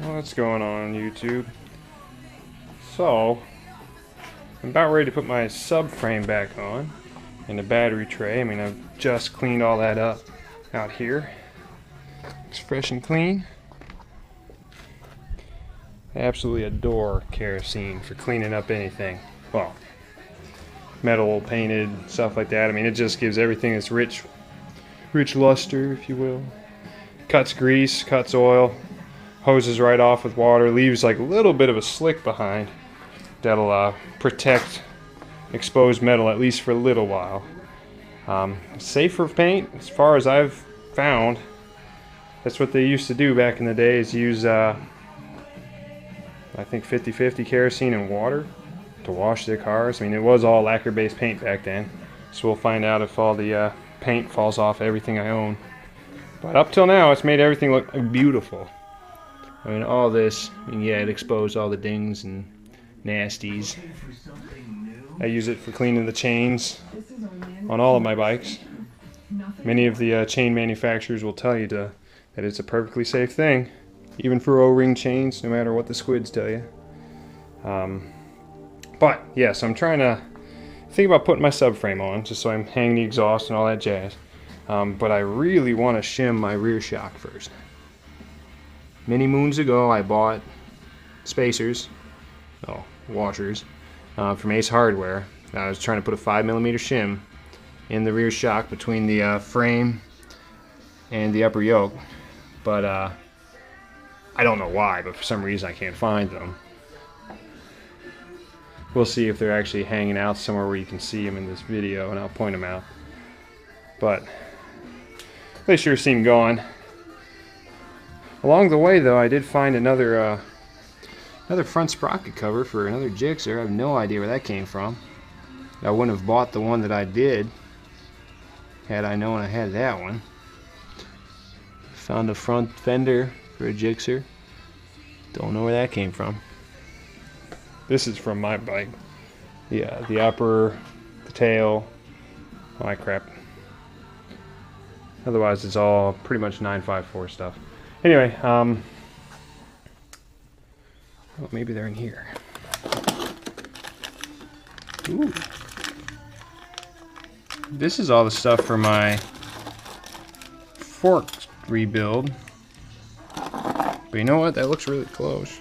What's going on YouTube? So, I'm about ready to put my subframe back on and the battery tray. I mean, I've just cleaned all that up out here. Looks fresh and clean. I absolutely adore kerosene for cleaning up anything. Well, metal, painted, stuff like that. I mean, it just gives everything this rich luster, if you will. Cuts grease, cuts oil, hoses right off with water, leaves like a little bit of a slick behind that'll protect exposed metal at least for a little while. Safe for paint, as far as I've found. That's what they used to do back in the day, is use I think 50-50 kerosene and water to wash their cars. I mean, it was all lacquer-based paint back then, so we'll find out if all the paint falls off everything I own. But up till now, it's made everything look beautiful. I mean, all this, I mean, yeah, it exposed all the dings and nasties. I use it for cleaning the chains on all of my bikes. Many of the chain manufacturers will tell you that it's a perfectly safe thing, even for O-ring chains, no matter what the squids tell you. But yes, I'm trying to think about putting my subframe on, just so I'm hanging the exhaust and all that jazz. But I really want to shim my rear shock first. Many moons ago, I bought spacers, washers, from Ace Hardware. I was trying to put a 5mm shim in the rear shock between the frame and the upper yoke, but I don't know why, but for some reason I can't find them. We'll see if they're actually hanging out somewhere where you can see them in this video, and I'll point them out. But they sure seem gone. Along the way, though, I did find another front sprocket cover for another Gixxer. I have no idea where that came from. I wouldn't have bought the one that I did had I known I had that one. Found a front fender for a Gixxer. Don't know where that came from. This is from my bike. Yeah, the upper, the tail, all that crap. Otherwise, it's all pretty much 954 stuff. Anyway, well, maybe they're in here. Ooh. This is all the stuff for my fork rebuild. But you know what? That looks really close.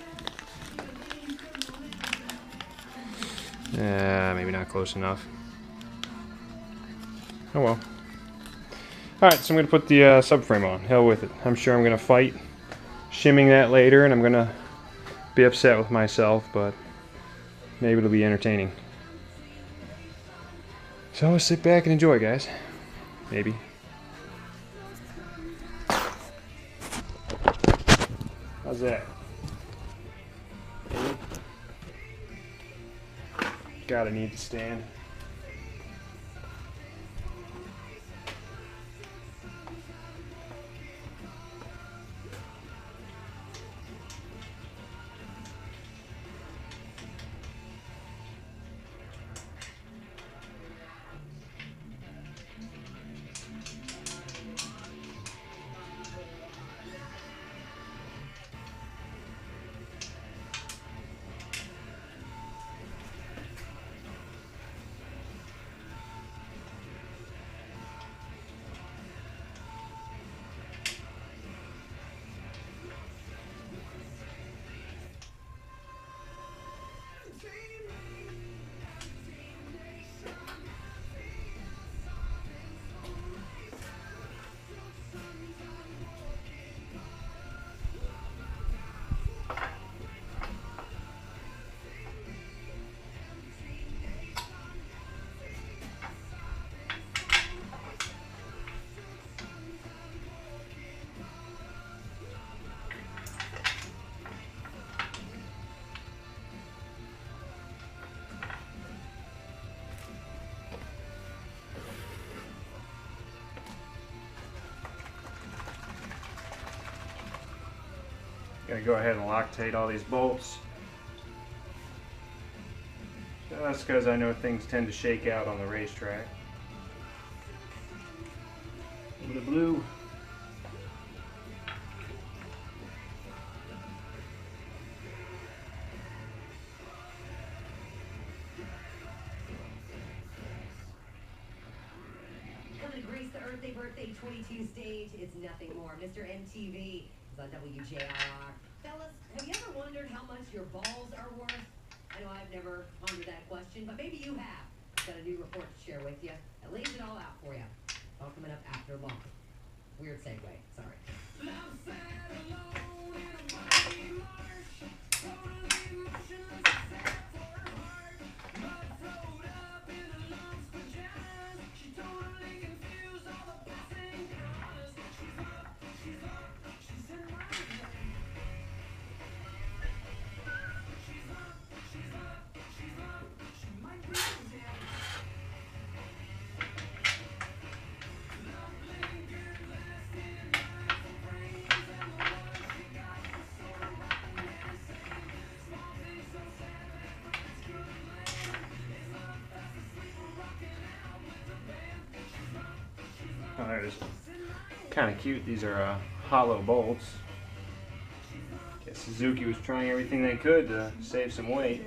Maybe not close enough. Oh well. Alright, so I'm going to put the subframe on. Hell with it. I'm sure I'm going to fight shimming that later, and I'm going to be upset with myself, but maybe it'll be entertaining. So let's sit back and enjoy, guys. Maybe. How's that? Maybe? Gotta need to stand. Gotta go ahead and Loctite all these bolts. Just because I know things tend to shake out on the racetrack. A little bit of blue. grace the Earth Day Birthday 22 stage, it's nothing more. Mr. MTV is on WJRR. Fellas, have you ever wondered how much your balls are worth? I know I've never pondered that question, but maybe you have. I've got a new report to share with you that lays it all out for you. All coming up after long. Weird segue, sorry. I'm sad alone in a mighty marsh, totally emotionless except for her heart. Mud flowed up in her lungs, pajamas. She totally confused all the passing cars. She's up, she's in my way. She's up, she might be dead. Love lingered lasting nights and frames, and the one she got was sort of rotten and insane. Small things so sad that birds could land. Is love fast asleep or rocking out with the band? Oh, there's kind of cute. These are hollow bolts. Guess Suzuki was trying everything they could to save some weight.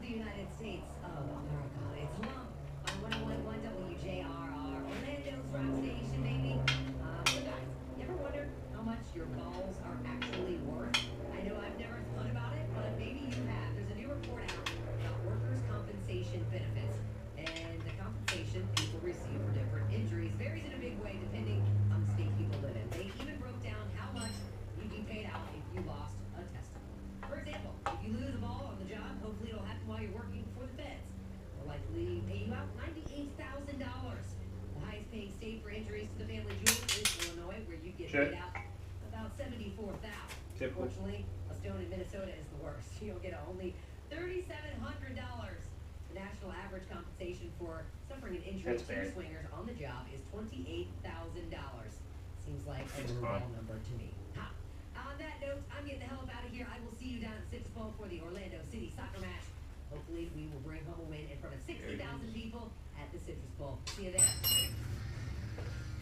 United States of America. It's Lump on 101.1 WJRR, Orlando's rock station, baby. So guys, you ever wondered how much your balls are actually worth? I know I've never thought about it, but maybe you have. There's a new report out about workers' compensation benefits, and the compensation people receive for different injuries varies in a big way depending on the state people live in. They even broke down how much you'd be paid out if you lost a testicle. For example, if you lose a ball on the job, hopefully it'll happen while you're working for the feds. They'll likely pay you out $98,000. The highest paying state for injuries to the family jewel is Illinois, where you get paid out about $74,000. Unfortunately, a stone in Minnesota is the worst. You'll get only $3,700. The national average compensation for suffering an injury to swingers on the job is $28,000. Seems like a low number to me. Ha. On that note, I'm getting the hell up out of here. I will see you down at Citrus Bowl for the Orlando City soccer match. Hopefully, we will bring home a win in front of 60,000 people at the Citrus Bowl. See you there.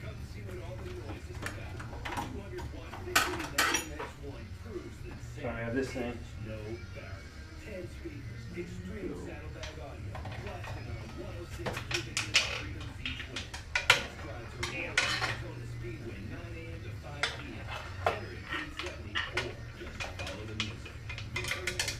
Come see what all the noise is about. You wondered why they did that MX1 proves that Sorry, I have this thing. no barrier. 10 speakers, extreme saddlebag audio, blasting on 106 gigabit freedoms each way. Test drive to Functionofspeed Speedway, 9 a.m. to 5 p.m. Enter at gate 70 or just follow the music. Get your notes.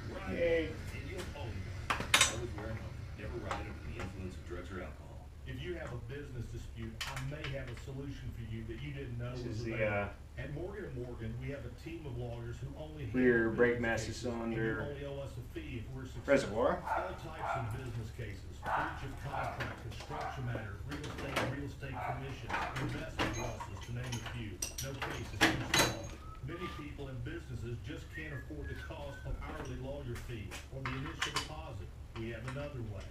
Ride it, and you'll own one. Always wear a helmet. Never ride under the influence of drugs or alcohol. If you have a business dispute, I may have a solution for you that you didn't know This is was the available. At Morgan & Morgan, we have a team of lawyers who only rear handle brake business master cases, cylinder and you only owe us a fee if we're successful. reservoir. All types of business cases, breach of contract, construction matters, real estate commission, investment losses, to name a few. No case is too small. Many people and businesses just can't afford the cost of hourly lawyer fees or the initial deposit. We have another way.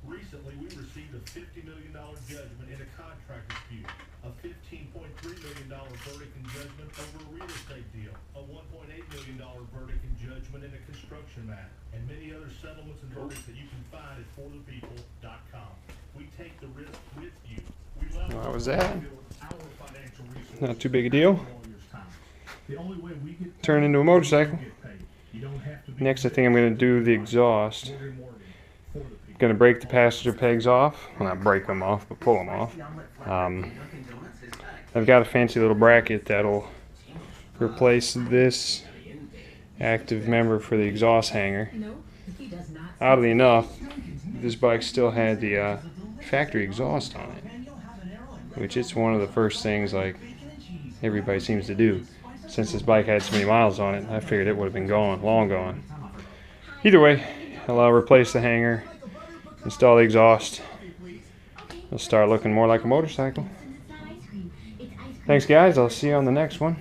Recently, we received a $50 million judgment in a contract dispute, a $15.3 million verdict and judgment over a real estate deal, a $1.8 million verdict and judgment in a construction matter, and many other settlements and verdicts that you can find at forthepeople.com. We take the risk with you. We love Well, that was that. our financial resources. Not too big a deal. The only way we get Turn into a motorcycle. get paid. You Next, I think I'm going to do the exhaust. Going to break the passenger pegs off. Well, not break them off, but pull them off. I've got a fancy little bracket that'll replace this active member for the exhaust hanger. Oddly enough, this bike still had the factory exhaust on it, which it's one of the first things like everybody seems to do. Since this bike had so many miles on it, I figured it would have been gone, long gone. Either way, I'll replace the hanger, install the exhaust. It'll start looking more like a motorcycle. Thanks guys, I'll see you on the next one.